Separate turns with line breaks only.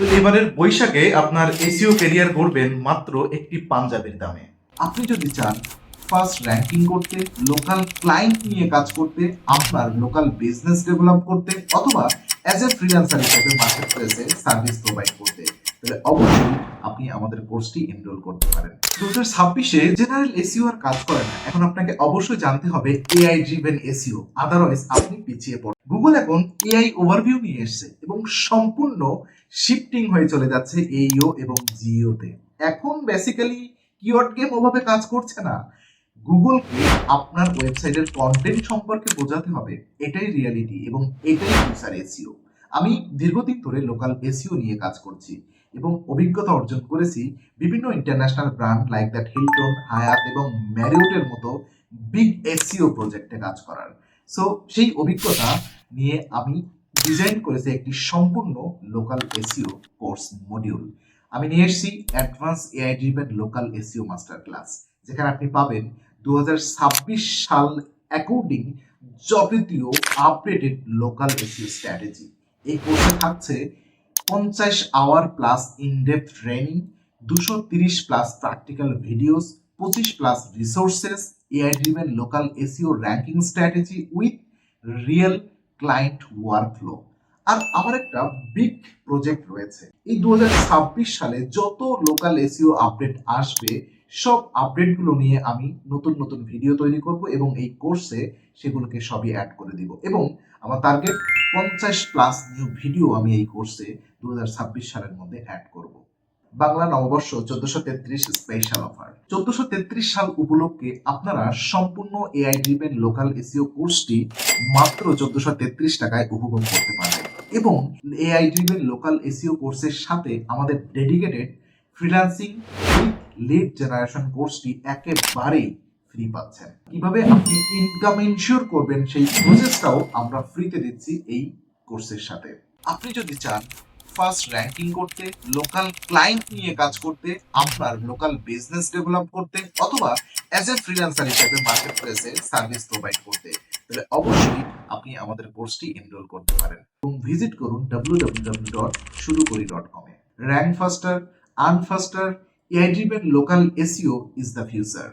তো এবারের বৈশাখে আপনার এসইও ক্যারিয়ার গড়বেন মাত্র একটি পাঞ্জাবির দামে। আপনি যদি চান ফার্স্ট র্যাঙ্কিং করতে, লোকাল ক্লায়েন্ট নিয়ে কাজ করতে, আপনার লোকাল বিজনেস ডেভেলপ করতে, অথবা অ্যাজ এ ফ্রিল্যান্সার হিসেবে মার্কেট প্লেসে সার্ভিস প্রোভাইড করতে, তাহলে অবশ্যই আপনি আমাদের কোর্সটি এনরোল করতে পারেন। 2026-এ জেনারেল এসইও আর কাজ করে না। এখন আপনাকে অবশ্যই জানতে হবে এআই ড্রিভেন এসইও, আদারওয়াইজ আপনি পিছিয়ে পড়েন। গুগল এখন এআই ওভারভিউ নিয়ে এসেছে এবং সম্পূর্ণ শিফটিং হয়ে চলে যাচ্ছে এইও এবং জিও তে। এখন বেসিক্যালি কিওয়ার্ড গেম ওভাবে কাজ করছে না। গুগলকে আপনার ওয়েবসাইটের কন্টেন্ট সম্পর্কে বোঝাতে হবে, এটাই রিয়ালিটি এবং এটাই ফিউচার এসইও। আমি দীর্ঘদিন ধরে লোকাল এসইও নিয়ে কাজ করছি এবং অভিজ্ঞতা অর্জন করেছি বিভিন্ন international brand like that Hilton, হায়াত এবং ম্যারিওটের মতো বিগ এসইও প্রজেক্টে কাজ করার। সো সেই অভিজ্ঞতা নিয়ে আমি ডিজাইন করেছি একটি সম্পূর্ণ লোকাল এসইও কোর্স মডিউল। আমি নিয়ে এসেছি advance AI driven local SEO master class, যেখানে আপনি পাবেন 2026 সাল অ্যাকর্ডিং যাবতীয় আপডেটেড লোকাল এসইও স্ট্র্যাটেজি। এই কোর্সে থাকছে 50 hour plus in-depth training, 230 plus practical videos, 25 plus resources, AI driven local SEO ranking strategy with real client workflow. আর আমার একটা বিগ প্রজেক্ট রয়েছে। এই 2026 সালে যত লোকাল এসইও আপডেট আসবে, সব আপডেটগুলো নিয়ে আমি নতুন নতুন ভিডিও তৈরি করব এবং এই কোর্সে সেগুলোকে সবই অ্যাড করে দিব। এবং আমার টার্গেট 50 প্লাস নিউ ভিডিও আমি এই কোর্সে 2026 সালের মধ্যে অ্যাড করব। বাংলা নববর্ষ 1433 স্পেশাল অফার। 1433 সাল উপলক্ষে আপনারা সম্পূর্ণ এআই ড্রিভেন লোকাল এসইও কোর্সটি মাত্র 1433 টাকায় উপভোগ করতে পারবেন। এবং এআই ড্রিভেন লোকাল এসইও কোর্সের সাথে আমাদের dedicated freelancing with lead generation কোর্সটি একেবারেই ফ্রি পাচ্ছেন। কিভাবে আপনি ইনকাম ইনশিওর করবেন সেই প্রসেসটাও আমরা ফ্রিতে দিচ্ছি এই কোর্সের সাথে। আপনি যদি চান ফার্স্ট র্যাঙ্কিং করতে, লোকাল ক্লায়েন্ট নিয়ে কাজ করতে, আপনার লোকাল বিজনেস ডেভেলপ করতে, অথবা অ্যাজ এ ফ্রিল্যান্সার হিসেবে মার্কেট প্লেসে সার্ভিস প্রোভাইড করতে, তাহলে অবশ্যই আপনি আমাদের কোর্সটি এনরোল করতে পারেন এবং ভিজিট করুন www.shurukori.com A. Rank ফাস্টার, earn ফাস্টার, AI driven local SEO is the future.